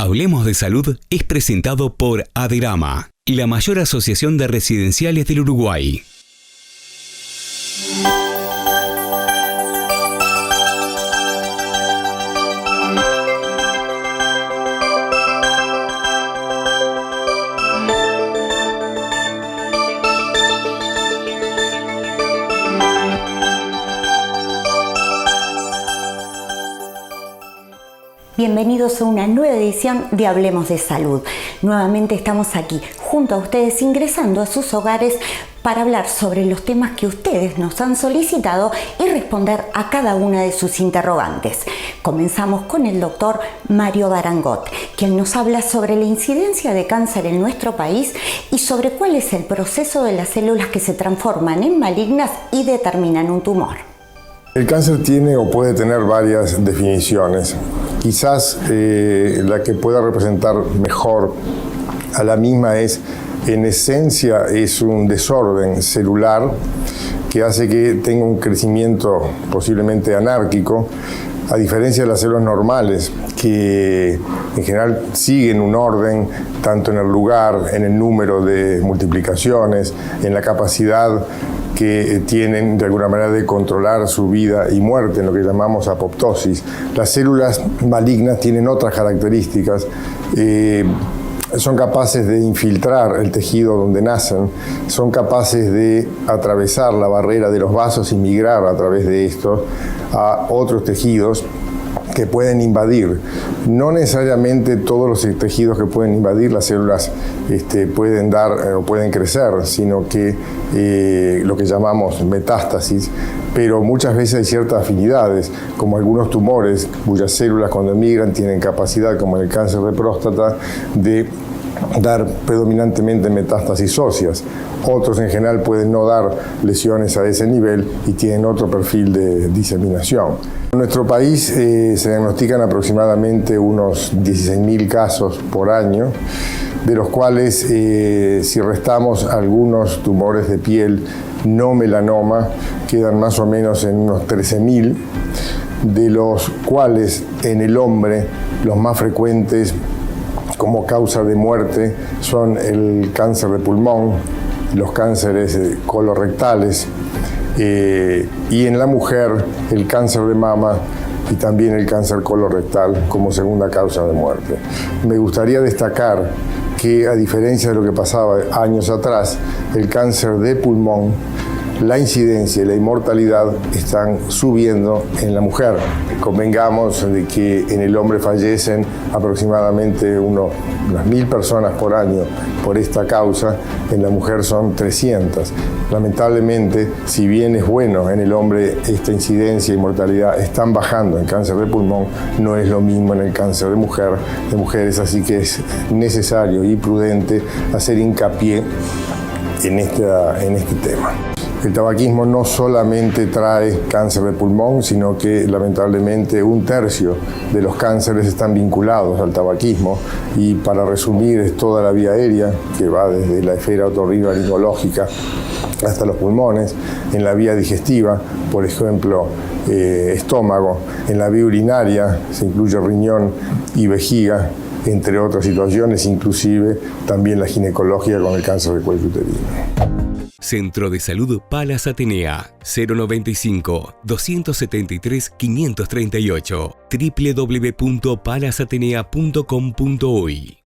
Hablemos de Salud es presentado por Aderama, la mayor asociación de residenciales del Uruguay. Bienvenidos a una nueva edición de Hablemos de Salud. Nuevamente estamos aquí junto a ustedes, ingresando a sus hogares para hablar sobre los temas que ustedes nos han solicitado y responder a cada una de sus interrogantes. Comenzamos con el doctor Mario Barangot, quien nos habla sobre la incidencia de cáncer en nuestro país y sobre cuál es el proceso de las células que se transforman en malignas y determinan un tumor. El cáncer tiene o puede tener varias definiciones. Quizás la que pueda representar mejor a la misma es, en esencia, es un desorden celular que hace que tenga un crecimiento posiblemente anárquico, a diferencia de las células normales, que en general siguen un orden, tanto en el lugar, en el número de multiplicaciones, en la capacidad que tienen de alguna manera de controlar su vida y muerte, en lo que llamamos apoptosis. Las células malignas tienen otras características. Son capaces de infiltrar el tejido donde nacen, son capaces de atravesar la barrera de los vasos y migrar a través de estos a otros tejidos que pueden invadir. No necesariamente todos los tejidos que pueden invadir las células pueden dar o pueden crecer, sino que lo que llamamos metástasis, pero muchas veces hay ciertas afinidades, como algunos tumores cuyas células cuando emigran tienen capacidad, como en el cáncer de próstata, de dar predominantemente metástasis óseas. Otros en general pueden no dar lesiones a ese nivel y tienen otro perfil de diseminación. En nuestro país se diagnostican aproximadamente unos 16.000 casos por año, de los cuales si restamos algunos tumores de piel no melanoma, quedan más o menos en unos 13.000, de los cuales en el hombre los más frecuentes como causa de muerte son el cáncer de pulmón, los cánceres colorectales y en la mujer el cáncer de mama y también el cáncer colorectal como segunda causa de muerte. Me gustaría destacar que, a diferencia de lo que pasaba años atrás, el cáncer de pulmón, la incidencia y la inmortalidad están subiendo en la mujer. Convengamos de que en el hombre fallecen aproximadamente unas 1.000 personas por año por esta causa, en la mujer son 300. Lamentablemente, si bien es bueno en el hombre esta incidencia y mortalidad están bajando en cáncer de pulmón, no es lo mismo en el cáncer de mujeres, así que es necesario y prudente hacer hincapié en este tema. El tabaquismo no solamente trae cáncer de pulmón, sino que lamentablemente 1/3 de los cánceres están vinculados al tabaquismo, y para resumir es toda la vía aérea, que va desde la esfera otorrinolaringológica hasta los pulmones, en la vía digestiva, por ejemplo, estómago, en la vía urinaria se incluye riñón y vejiga, entre otras situaciones, inclusive también la ginecología con el cáncer de cuello uterino. Centro de Salud Palas Atenea, 095-273-538, www.palasatenea.com.uy.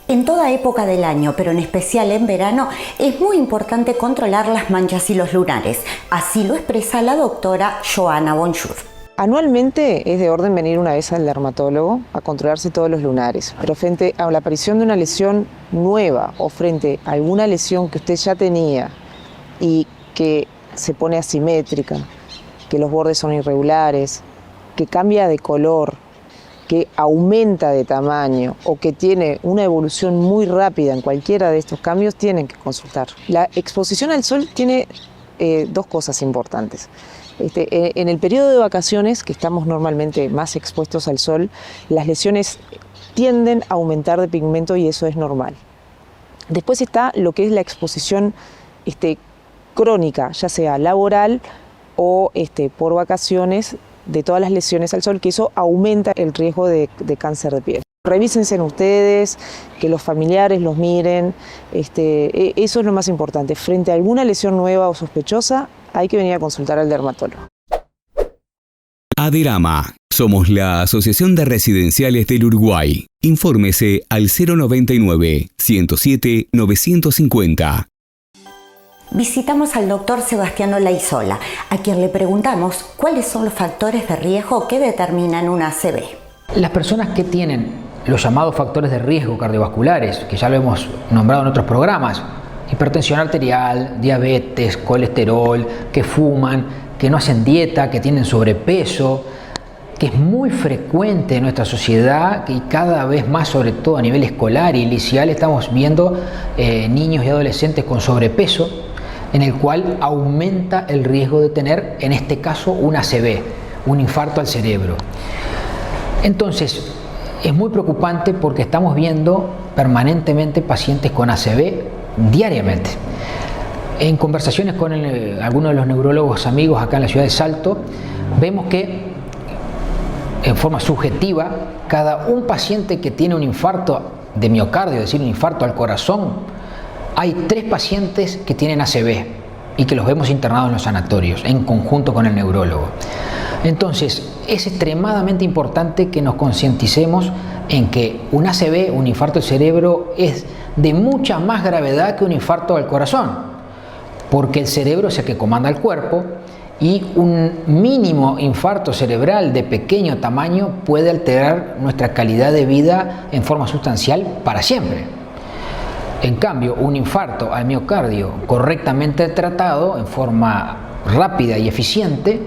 En toda época del año, pero en especial en verano, es muy importante controlar las manchas y los lunares. Así lo expresa la doctora Joana Bonjour. Anualmente es de orden venir una vez al dermatólogo a controlarse todos los lunares, pero frente a la aparición de una lesión nueva o frente a alguna lesión que usted ya tenía y que se pone asimétrica, que los bordes son irregulares, que cambia de color, que aumenta de tamaño o que tiene una evolución muy rápida en cualquiera de estos cambios, tienen que consultar. La exposición al sol tiene dos cosas importantes. En el periodo de vacaciones, que estamos normalmente más expuestos al sol, las lesiones tienden a aumentar de pigmento y eso es normal. Después está lo que es la exposición crónica, ya sea laboral o por vacaciones, de todas las lesiones al sol, que eso aumenta el riesgo de cáncer de piel. Revísense en ustedes, que los familiares los miren, eso es lo más importante. Frente a alguna lesión nueva o sospechosa, hay que venir a consultar al dermatólogo. Aderama. Somos la Asociación de Residenciales del Uruguay. Infórmese al 099-107-950. Visitamos al doctor Sebastián Olaizola, a quien le preguntamos cuáles son los factores de riesgo que determinan una ACV. Las personas que tienen los llamados factores de riesgo cardiovasculares, que ya lo hemos nombrado en otros programas, hipertensión arterial, diabetes, colesterol, que fuman, que no hacen dieta, que tienen sobrepeso, que es muy frecuente en nuestra sociedad y cada vez más, sobre todo a nivel escolar y liceal, estamos viendo niños y adolescentes con sobrepeso, en el cual aumenta el riesgo de tener, en este caso, un ACV, un infarto al cerebro. Entonces, es muy preocupante porque estamos viendo permanentemente pacientes con ACV diariamente. En conversaciones con algunos de los neurólogos amigos acá en la ciudad de Salto, vemos que en forma subjetiva, cada un paciente que tiene un infarto de miocardio, es decir, un infarto al corazón, hay 3 pacientes que tienen ACV y que los vemos internados en los sanatorios, en conjunto con el neurólogo. Entonces, es extremadamente importante que nos concienticemos en que un ACV, un infarto del cerebro, es de mucha más gravedad que un infarto al corazón, porque el cerebro es el que comanda el cuerpo y un mínimo infarto cerebral de pequeño tamaño puede alterar nuestra calidad de vida en forma sustancial para siempre. En cambio, un infarto al miocardio correctamente tratado en forma rápida y eficiente,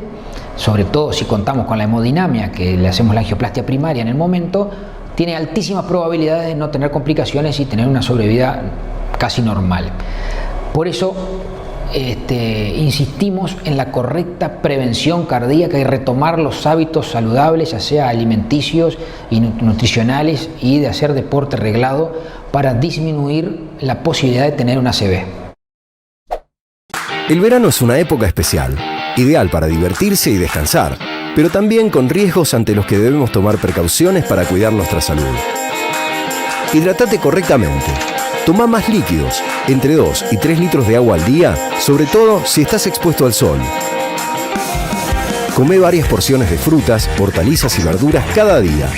sobre todo si contamos con la hemodinamia, que le hacemos la angioplastia primaria en el momento, tiene altísimas probabilidades de no tener complicaciones y tener una sobrevida casi normal. Por eso insistimos en la correcta prevención cardíaca y retomar los hábitos saludables, ya sea alimenticios y nutricionales, y de hacer deporte reglado para disminuir la posibilidad de tener un ACV. El verano es una época especial, ideal para divertirse y descansar, pero también con riesgos ante los que debemos tomar precauciones para cuidar nuestra salud. Hidratate correctamente. Toma más líquidos, entre 2 y 3 litros de agua al día, sobre todo si estás expuesto al sol. Come varias porciones de frutas, hortalizas y verduras cada día.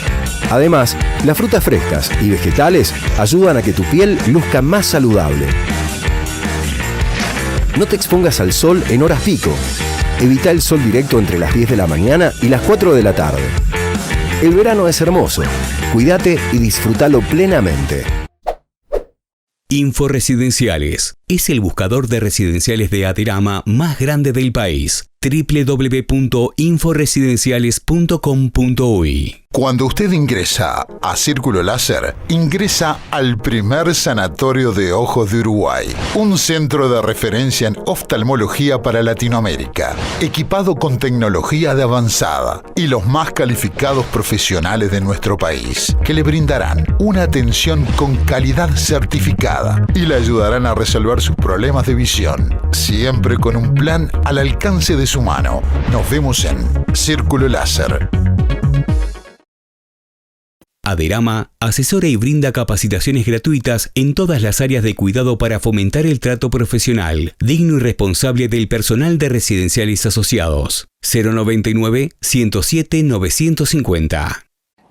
Además, las frutas frescas y vegetales ayudan a que tu piel luzca más saludable. No te expongas al sol en horas pico. Evita el sol directo entre las 10 de la mañana y las 4 de la tarde. El verano es hermoso. Cuídate y disfrútalo plenamente. Inforesidenciales es el buscador de residenciales de Aderama más grande del país. www.inforesidenciales.com.uy. Cuando usted ingresa a Círculo Láser, ingresa al primer sanatorio de ojos de Uruguay, un centro de referencia en oftalmología para Latinoamérica, equipado con tecnología de avanzada y los más calificados profesionales de nuestro país, que le brindarán una atención con calidad certificada y le ayudarán a resolver sus problemas de visión, siempre con un plan al alcance de su mano. Nos vemos en Círculo Láser. Aderama asesora y brinda capacitaciones gratuitas en todas las áreas de cuidado para fomentar el trato profesional, digno y responsable del personal de residenciales asociados. 099-107-950.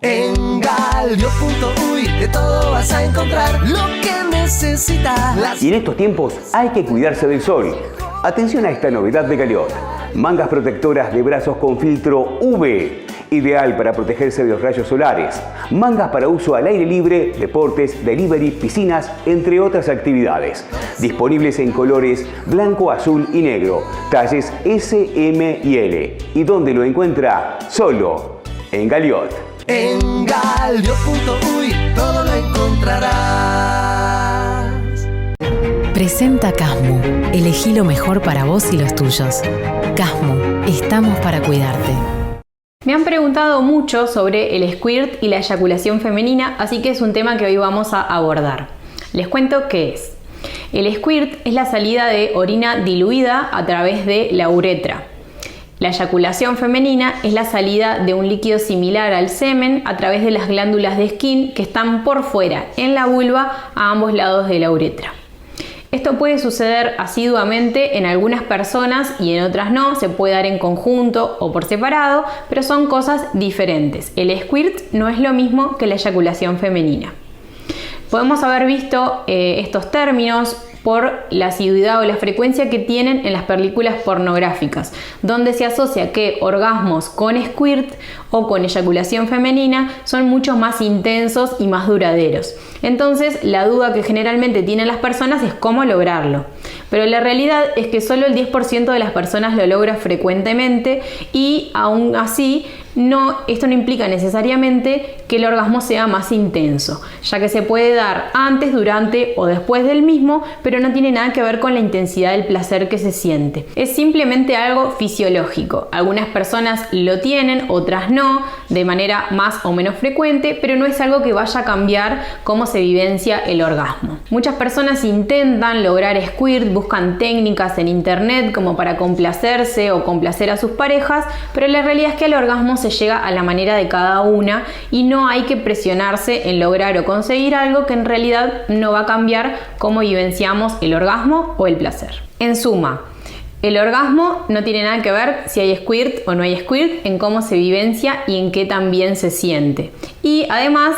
En Galio.uy de todo vas a encontrar lo que necesitas. Y en estos tiempos hay que cuidarse del sol. Atención a esta novedad de Galiot. Mangas protectoras de brazos con filtro UV, ideal para protegerse de los rayos solares. Mangas para uso al aire libre, deportes, delivery, piscinas, entre otras actividades. Disponibles en colores blanco, azul y negro, talles S, M y L. ¿Y dónde lo encuentra? Solo en Galiot. En Galio.uy todo lo encontrarás. Presenta Casmu. Elegí lo mejor para vos y los tuyos. Casmu, estamos para cuidarte. Me han preguntado mucho sobre el squirt y la eyaculación femenina, así que es un tema que hoy vamos a abordar. Les cuento qué es. El squirt es la salida de orina diluida a través de la uretra. La eyaculación femenina es la salida de un líquido similar al semen a través de las glándulas de Skene que están por fuera, en la vulva, a ambos lados de la uretra. Esto puede suceder asiduamente en algunas personas y en otras no, se puede dar en conjunto o por separado, pero son cosas diferentes. El squirt no es lo mismo que la eyaculación femenina. Podemos haber visto estos términos por la asiduidad o la frecuencia que tienen en las películas pornográficas, donde se asocia que orgasmos con squirt o con eyaculación femenina son mucho más intensos y más duraderos. Entonces, la duda que generalmente tienen las personas es cómo lograrlo. Pero la realidad es que solo el 10% de las personas lo logra frecuentemente y aún así esto no implica necesariamente que el orgasmo sea más intenso, ya que se puede dar antes, durante o después del mismo, pero no tiene nada que ver con la intensidad del placer que se siente. Es simplemente algo fisiológico. Algunas personas lo tienen, otras no, de manera más o menos frecuente, pero no es algo que vaya a cambiar cómo se vivencia el orgasmo. Muchas personas intentan lograr squirt, buscan técnicas en internet como para complacerse o complacer a sus parejas, pero la realidad es que el orgasmo se llega a la manera de cada una y no hay que presionarse en lograr o conseguir algo que en realidad no va a cambiar cómo vivenciamos el orgasmo o el placer. En suma, el orgasmo no tiene nada que ver si hay squirt o no hay squirt, en cómo se vivencia y en qué también se siente. Y además,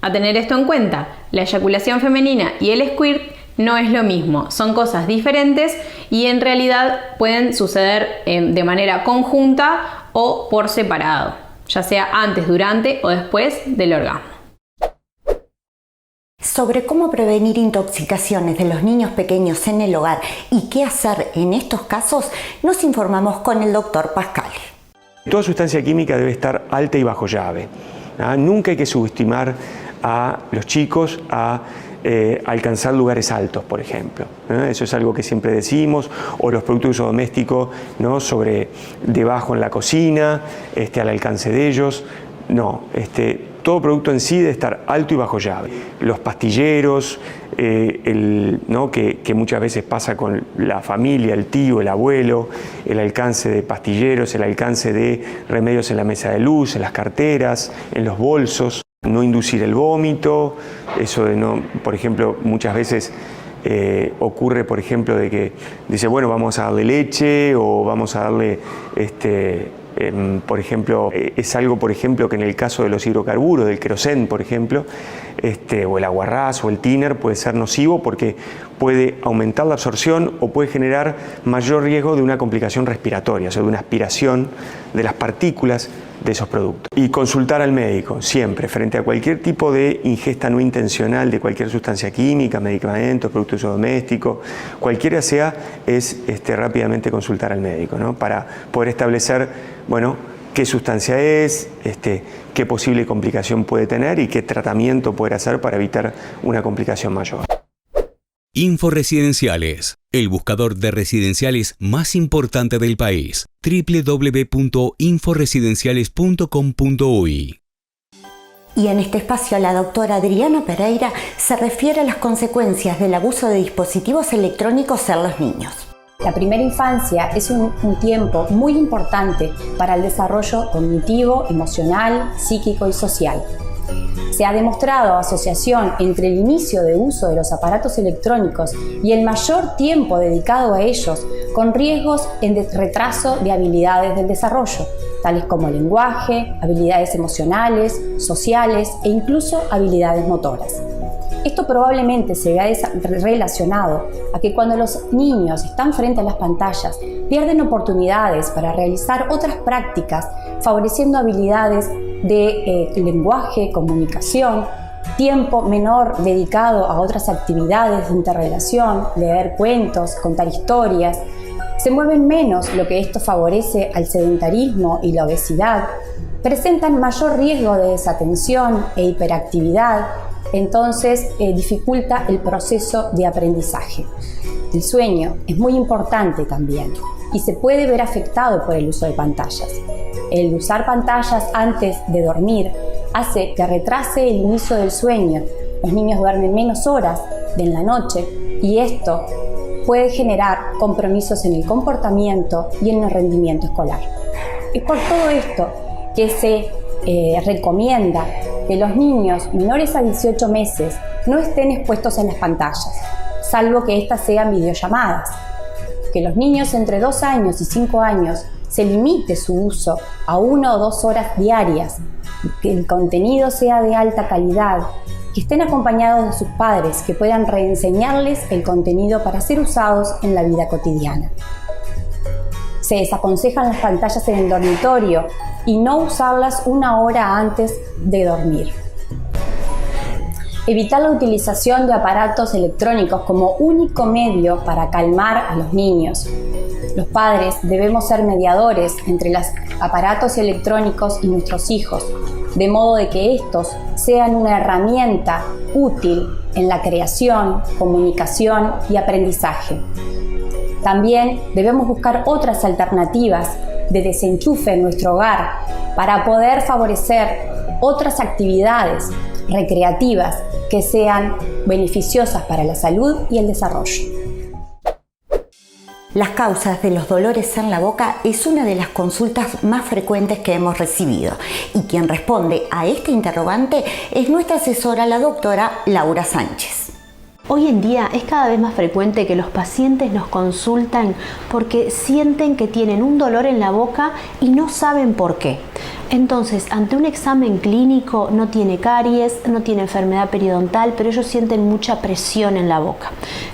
a tener esto en cuenta, la eyaculación femenina y el squirt no es lo mismo, son cosas diferentes y en realidad pueden suceder de manera conjunta o por separado, ya sea antes, durante o después del orgasmo. Sobre cómo prevenir intoxicaciones de los niños pequeños en el hogar y qué hacer en estos casos, nos informamos con el doctor Pascal. Toda sustancia química debe estar alta y bajo llave. Nunca hay que subestimar a los chicos a alcanzar lugares altos, por ejemplo. Eso es algo que siempre decimos, o los productos de uso doméstico, ¿no? Debajo en la cocina, al alcance de ellos. No, todo producto en sí debe estar alto y bajo llave. Los pastilleros, ¿no? que muchas veces pasa con la familia, el tío, el abuelo, el alcance de pastilleros, el alcance de remedios en la mesa de luz, en las carteras, en los bolsos. No inducir el vómito, eso de no, por ejemplo, muchas veces ocurre, por ejemplo, de que dice, bueno, vamos a darle leche o vamos a darle, por ejemplo, es algo, por ejemplo, que en el caso de los hidrocarburos, del querosén, por ejemplo, o el aguarrás o el tiner puede ser nocivo porque puede aumentar la absorción o puede generar mayor riesgo de una complicación respiratoria, o sea, de una aspiración de las partículas de esos productos. Y consultar al médico siempre, frente a cualquier tipo de ingesta no intencional de cualquier sustancia química, medicamentos, productos de uso doméstico, cualquiera sea, es rápidamente consultar al médico, ¿no? Para poder establecer, bueno, qué sustancia es, qué posible complicación puede tener y qué tratamiento poder hacer para evitar una complicación mayor. Inforesidenciales, el buscador de residenciales más importante del país. www.inforesidenciales.com.uy. Y en este espacio la doctora Adriana Pereira se refiere a las consecuencias del abuso de dispositivos electrónicos en los niños. La primera infancia es un tiempo muy importante para el desarrollo cognitivo, emocional, psíquico y social. Se ha demostrado asociación entre el inicio de uso de los aparatos electrónicos y el mayor tiempo dedicado a ellos con riesgos en retraso de habilidades del desarrollo, tales como lenguaje, habilidades emocionales, sociales e incluso habilidades motoras. Esto probablemente se vea relacionado a que cuando los niños están frente a las pantallas pierden oportunidades para realizar otras prácticas, favoreciendo habilidades de lenguaje, comunicación, tiempo menor dedicado a otras actividades de interrelación, leer cuentos, contar historias. Se mueven menos, lo que esto favorece al sedentarismo y la obesidad. Presentan mayor riesgo de desatención e hiperactividad. Entonces dificulta el proceso de aprendizaje. El sueño es muy importante también y se puede ver afectado por el uso de pantallas. El usar pantallas antes de dormir hace que retrase el inicio del sueño. Los niños duermen menos horas en la noche y esto puede generar compromisos en el comportamiento y en el rendimiento escolar. Es por todo esto que se recomienda que los niños menores a 18 meses no estén expuestos a las pantallas, salvo que éstas sean videollamadas. Que los niños entre 2 años y 5 años se limite su uso a 1 o 2 horas diarias, que el contenido sea de alta calidad, que estén acompañados de sus padres, que puedan reenseñarles el contenido para ser usados en la vida cotidiana. Se desaconsejan las pantallas en el dormitorio y no usarlas 1 hora antes de dormir. Evitar la utilización de aparatos electrónicos como único medio para calmar a los niños. Los padres debemos ser mediadores entre los aparatos electrónicos y nuestros hijos, de modo de que estos sean una herramienta útil en la creación, comunicación y aprendizaje. También debemos buscar otras alternativas de desenchufe en nuestro hogar para poder favorecer otras actividades recreativas que sean beneficiosas para la salud y el desarrollo. Las causas de los dolores en la boca es una de las consultas más frecuentes que hemos recibido y quien responde a este interrogante es nuestra asesora, la doctora Laura Sánchez. Hoy en día es cada vez más frecuente que los pacientes nos consultan porque sienten que tienen un dolor en la boca y no saben por qué. Entonces, ante un examen clínico no tiene caries, no tiene enfermedad periodontal, pero ellos sienten mucha presión en la boca.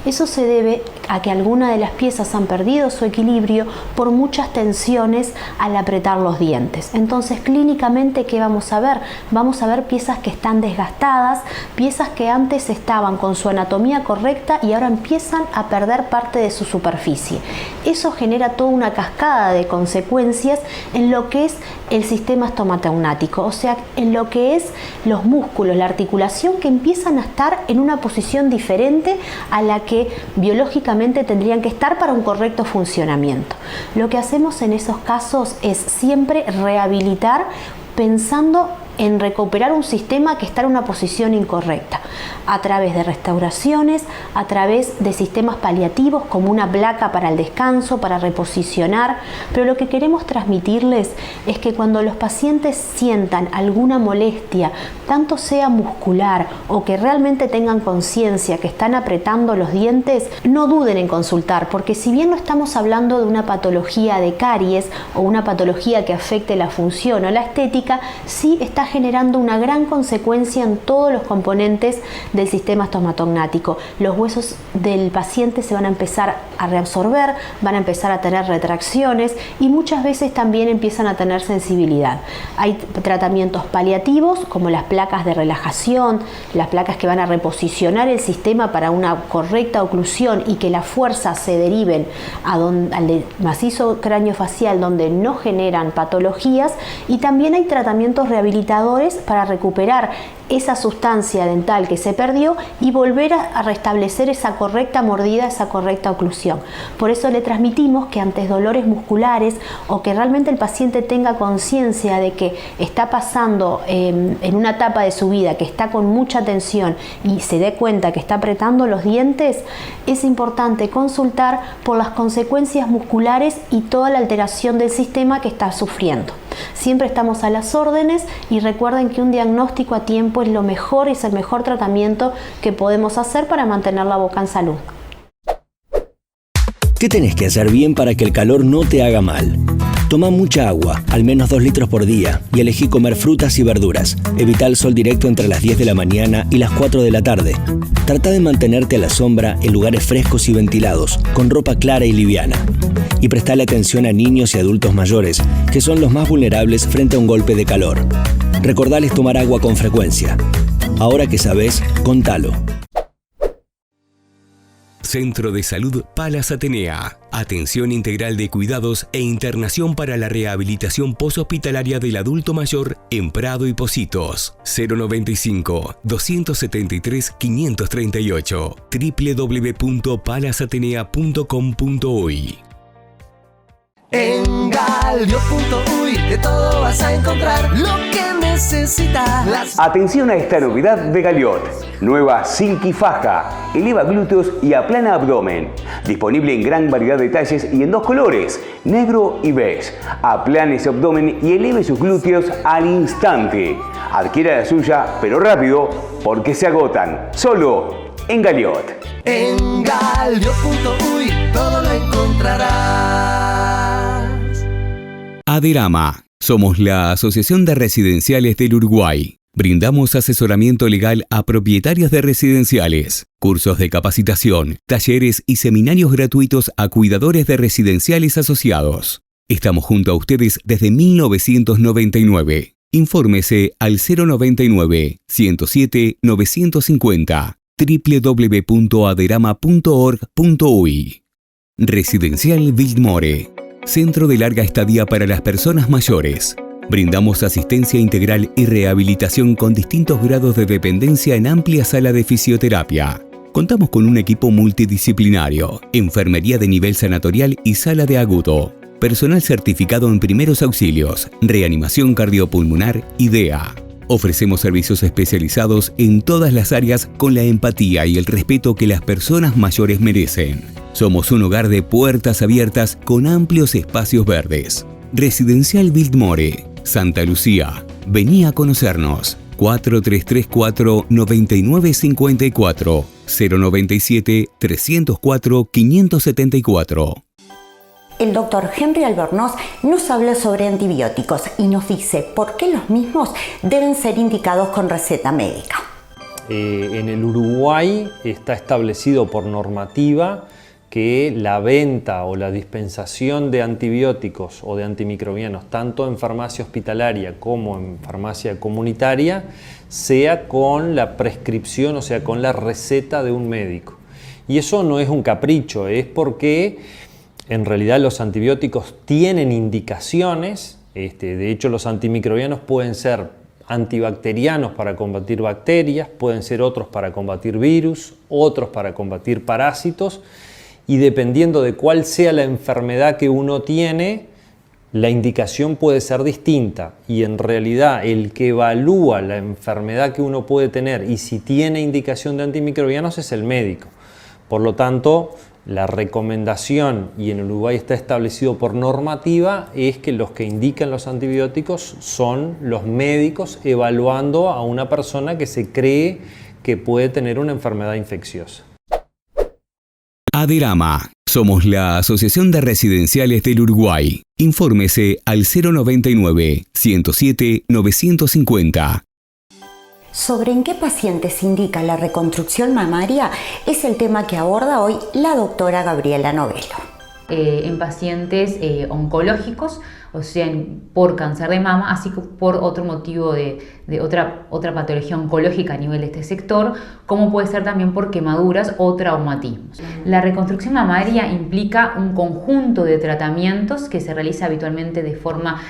Eso se debe a que alguna de las piezas han perdido su equilibrio por muchas tensiones al apretar los dientes. Entonces, clínicamente, ¿qué vamos a ver? Vamos a ver piezas que están desgastadas, piezas que antes estaban con su anatomía correcta y ahora empiezan a perder parte de su superficie. Eso genera toda una cascada de consecuencias en lo que es el sistema estomatognático, o sea, en lo que es los músculos, la articulación, que empiezan a estar en una posición diferente a la que biológicamente tendrían que estar para un correcto funcionamiento. Lo que hacemos en esos casos es siempre rehabilitar pensando en recuperar un sistema que está en una posición incorrecta, a través de restauraciones, a través de sistemas paliativos como una placa para el descanso, para reposicionar, pero lo que queremos transmitirles es que cuando los pacientes sientan alguna molestia, tanto sea muscular o que realmente tengan conciencia que están apretando los dientes, no duden en consultar, porque si bien no estamos hablando de una patología de caries o una patología que afecte la función o la estética, sí está generando una gran consecuencia en todos los componentes del sistema estomatognático. Los huesos del paciente se van a empezar a reabsorber, van a empezar a tener retracciones y muchas veces también empiezan a tener sensibilidad. Hay tratamientos paliativos como las placas de relajación, las placas que van a reposicionar el sistema para una correcta oclusión y que las fuerzas se deriven al macizo craneofacial donde no generan patologías, y también hay tratamientos rehabilitadores para recuperar esa sustancia dental que se perdió y volver a restablecer esa correcta mordida, esa correcta oclusión. Por eso le transmitimos que ante dolores musculares o que realmente el paciente tenga conciencia de que está pasando en una etapa de su vida que está con mucha tensión y se dé cuenta que está apretando los dientes, es importante consultar por las consecuencias musculares y toda la alteración del sistema que está sufriendo. Siempre estamos a las órdenes y recuerden que un diagnóstico a tiempo es lo mejor, es el mejor tratamiento que podemos hacer para mantener la boca en salud. ¿Qué tenés que hacer bien para que el calor no te haga mal? Toma mucha agua, al menos 2 litros por día, y elegí comer frutas y verduras. Evita el sol directo entre las 10 de la mañana y las 4 de la tarde. Trata de mantenerte a la sombra en lugares frescos y ventilados, con ropa clara y liviana. Y prestale atención a niños y adultos mayores, que son los más vulnerables frente a un golpe de calor. Recordales tomar agua con frecuencia. Ahora que sabés, contalo. Centro de Salud Palas Atenea. Atención integral de cuidados e internación para la rehabilitación poshospitalaria del adulto mayor en Prado y Pocitos. 095-273-538. www.palasatenea.com.uy. En Galio.uy de todo vas a encontrar lo que necesitas. Atención a esta novedad de Galiot. Nueva Silky Faja. Eleva glúteos y aplana abdomen. Disponible en gran variedad de talles y en 2 colores, negro y beige. Aplane ese abdomen y eleve sus glúteos al instante. Adquiera la suya, pero rápido, porque se agotan. Solo en Galiot. En Galiot.uy todo lo encontrarás. Aderama. Somos la Asociación de Residenciales del Uruguay. Brindamos asesoramiento legal a propietarios de residenciales, cursos de capacitación, talleres y seminarios gratuitos a cuidadores de residenciales asociados. Estamos junto a ustedes desde 1999. Infórmese al 099-107-950 www.aderama.org.uy. Residencial Biltmore. Centro de larga estadía para las personas mayores. Brindamos asistencia integral y rehabilitación con distintos grados de dependencia en amplia sala de fisioterapia. Contamos con un equipo multidisciplinario, enfermería de nivel sanatorial y sala de agudo, personal certificado en primeros auxilios, reanimación cardiopulmonar y DEA. Ofrecemos servicios especializados en todas las áreas con la empatía y el respeto que las personas mayores merecen. Somos un hogar de puertas abiertas con amplios espacios verdes. Residencial Biltmore, Santa Lucía. Vení a conocernos. 4334-9954 097-304-574. El doctor Henry Albornoz nos habla sobre antibióticos y nos dice por qué los mismos deben ser indicados con receta médica. En el Uruguay está establecido por normativa que la venta o la dispensación de antibióticos o de antimicrobianos, tanto en farmacia hospitalaria como en farmacia comunitaria, sea con la prescripción, o sea, con la receta de un médico. Y eso no es un capricho, es porque en realidad los antibióticos tienen indicaciones. De hecho, los antimicrobianos pueden ser antibacterianos para combatir bacterias, pueden ser otros para combatir virus, otros para combatir parásitos, y dependiendo de cuál sea la enfermedad que uno tiene, la indicación puede ser distinta. Y en realidad el que evalúa la enfermedad que uno puede tener y si tiene indicación de antimicrobianos es el médico. Por lo tanto, la recomendación, y en Uruguay está establecido por normativa, es que los que indican los antibióticos son los médicos evaluando a una persona que se cree que puede tener una enfermedad infecciosa. Aderama. Somos la Asociación de Residenciales del Uruguay. Infórmese al 099-107-950. Sobre en qué pacientes se indica la reconstrucción mamaria es el tema que aborda hoy la doctora Gabriela Novello. En pacientes oncológicos, o sea, por cáncer de mama, así que por otro motivo de otra patología oncológica a nivel de este sector, como puede ser también por quemaduras o traumatismos. La reconstrucción mamaria implica un conjunto de tratamientos que se realiza habitualmente de forma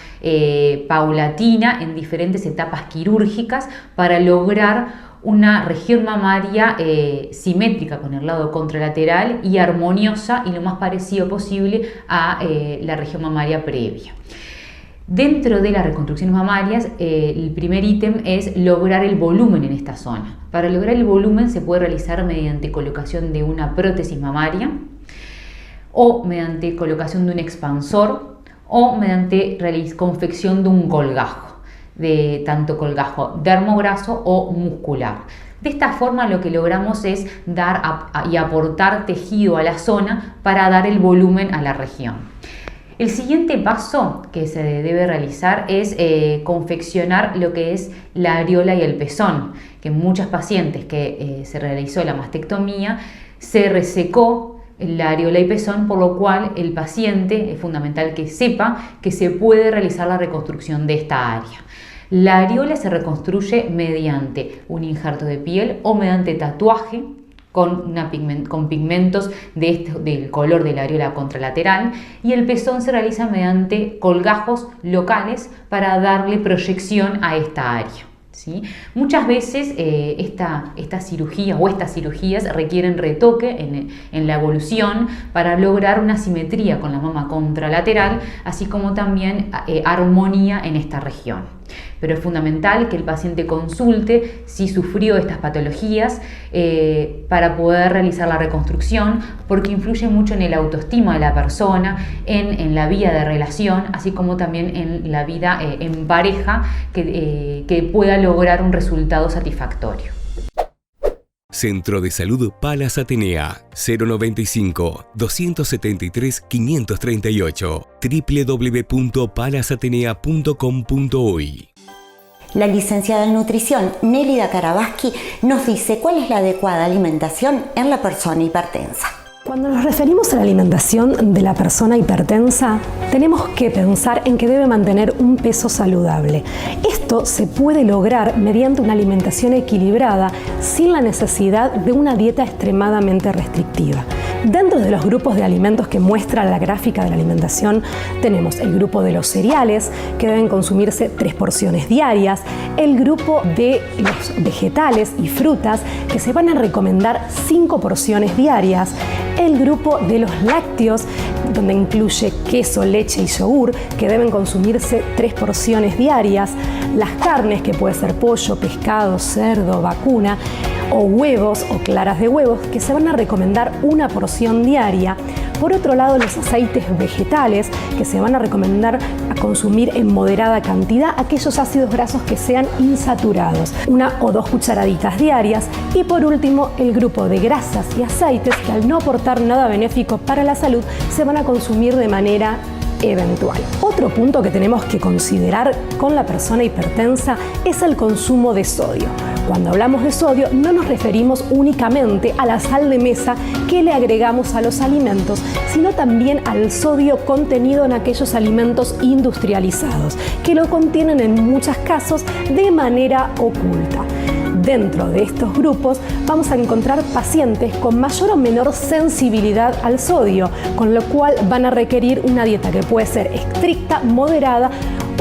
paulatina en diferentes etapas quirúrgicas para lograr una región mamaria simétrica con el lado contralateral y armoniosa y lo más parecido posible a la región mamaria previa. Dentro de las reconstrucciones mamarias, el primer ítem es lograr el volumen en esta zona. Para lograr el volumen se puede realizar mediante colocación de una prótesis mamaria o mediante colocación de un expansor o mediante confección de un colgajo, de tanto colgajo dermograso o muscular. De esta forma lo que logramos es dar y aportar tejido a la zona para dar el volumen a la región. El siguiente paso que se debe realizar es confeccionar lo que es la areola y el pezón, que en muchas pacientes que se realizó la mastectomía se resecó la areola y pezón, por lo cual el paciente es fundamental que sepa que se puede realizar la reconstrucción de esta área. La areola se reconstruye mediante un injerto de piel o mediante tatuaje con pigmentos del color de la areola contralateral, y el pezón se realiza mediante colgajos locales para darle proyección a esta área. ¿Sí? Muchas veces esta cirugía o estas cirugías requieren retoque en la evolución para lograr una simetría con la mama contralateral, así como también armonía en esta región. Pero es fundamental que el paciente consulte si sufrió estas patologías para poder realizar la reconstrucción, porque influye mucho en el autoestima de la persona, en la vida de relación, así como también en la vida en pareja, que pueda lograr un resultado satisfactorio. Centro de Salud Palas Atenea, 095-273-538, www.palasatenea.com.uy. La licenciada en nutrición Nélida Karabaski nos dice cuál es la adecuada alimentación en la persona hipertensa. Cuando nos referimos a la alimentación de la persona hipertensa, tenemos que pensar en que debe mantener un peso saludable. Esto se puede lograr mediante una alimentación equilibrada sin la necesidad de una dieta extremadamente restrictiva. Dentro de los grupos de alimentos que muestra la gráfica de la alimentación, tenemos el grupo de los cereales, que deben consumirse 3 porciones diarias, el grupo de los vegetales y frutas, que se van a recomendar 5 porciones diarias, el grupo de los lácteos, donde incluye queso, leche y yogur, que deben consumirse 3 porciones diarias, las carnes, que puede ser pollo, pescado, cerdo, vacuna, o huevos o claras de huevos, que se van a recomendar 1 porción diaria. Por otro lado, los aceites vegetales, que se van a recomendar a consumir en moderada cantidad aquellos ácidos grasos que sean insaturados, 1 o 2 cucharaditas diarias. Y por último, el grupo de grasas y aceites, que al no aportar nada benéfico para la salud, se van a consumir de manera eventual. Otro punto que tenemos que considerar con la persona hipertensa es el consumo de sodio. Cuando hablamos de sodio, no nos referimos únicamente a la sal de mesa que le agregamos a los alimentos, sino también al sodio contenido en aquellos alimentos industrializados, que lo contienen en muchos casos de manera oculta. Dentro de estos grupos vamos a encontrar pacientes con mayor o menor sensibilidad al sodio, con lo cual van a requerir una dieta que puede ser estricta, moderada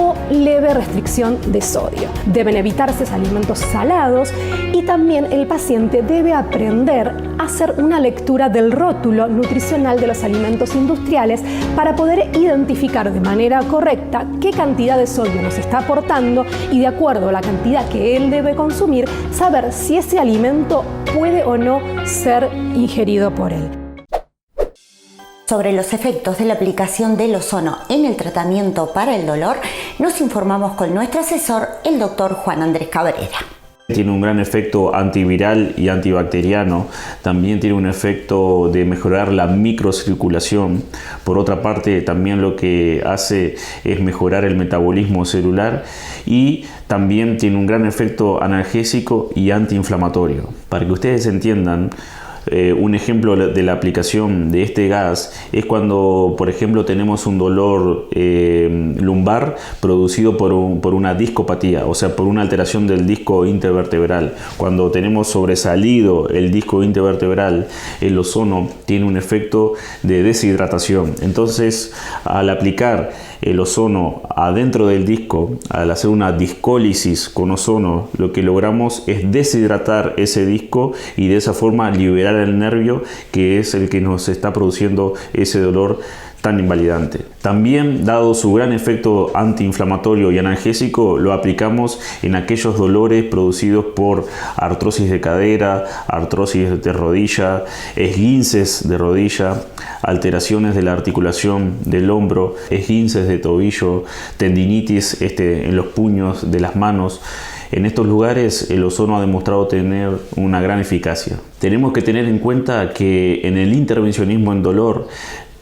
o leve restricción de sodio. Deben evitarse alimentos salados y también el paciente debe aprender a hacer una lectura del rótulo nutricional de los alimentos industriales para poder identificar de manera correcta qué cantidad de sodio nos está aportando y, de acuerdo a la cantidad que él debe consumir, saber si ese alimento puede o no ser ingerido por él. Sobre los efectos de la aplicación del ozono en el tratamiento para el dolor, nos informamos con nuestro asesor, el doctor Juan Andrés Cabrera. Tiene un gran efecto antiviral y antibacteriano, también tiene un efecto de mejorar la microcirculación. Por otra parte, también lo que hace es mejorar el metabolismo celular y también tiene un gran efecto analgésico y antiinflamatorio. Para que ustedes entiendan, un ejemplo de la aplicación de este gas es cuando, por ejemplo, tenemos un dolor lumbar producido por una discopatía, o sea, por una alteración del disco intervertebral. Cuando tenemos sobresalido el disco intervertebral, el ozono tiene un efecto de deshidratación. Entonces, al aplicar el ozono adentro del disco, al hacer una discólisis con ozono, lo que logramos es deshidratar ese disco y de esa forma liberar el nervio, que es el que nos está produciendo ese dolor tan invalidante. También, dado su gran efecto antiinflamatorio y analgésico, lo aplicamos en aquellos dolores producidos por artrosis de cadera, artrosis de rodilla, esguinces de rodilla, alteraciones de la articulación del hombro, esguinces de tobillo, tendinitis en los puños de las manos. En estos lugares el ozono ha demostrado tener una gran eficacia. Tenemos que tener en cuenta que en el intervencionismo en dolor,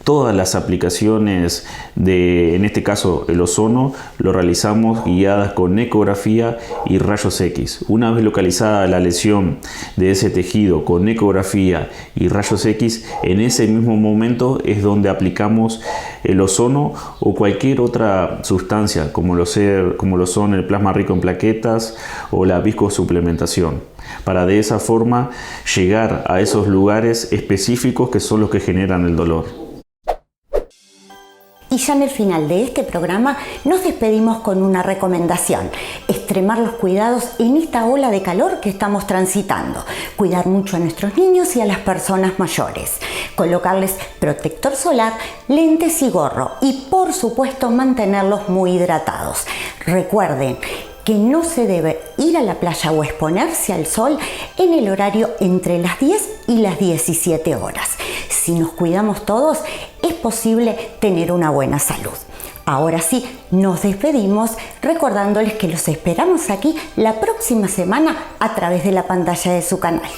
todas las aplicaciones en este caso el ozono, lo realizamos guiadas con ecografía y rayos X. Una vez localizada la lesión de ese tejido con ecografía y rayos X, en ese mismo momento es donde aplicamos el ozono o cualquier otra sustancia, como lo son el plasma rico en plaquetas o la viscosuplementación, para de esa forma llegar a esos lugares específicos que son los que generan el dolor. Y ya en el final de este programa nos despedimos con una recomendación: extremar los cuidados en esta ola de calor que estamos transitando, cuidar mucho a nuestros niños y a las personas mayores, colocarles protector solar, lentes y gorro y por supuesto mantenerlos muy hidratados. Recuerden que no se debe ir a la playa o exponerse al sol en el horario entre las 10 y las 17 horas. Si nos cuidamos todos, es posible tener una buena salud. Ahora sí, nos despedimos recordándoles que los esperamos aquí la próxima semana a través de la pantalla de su canal.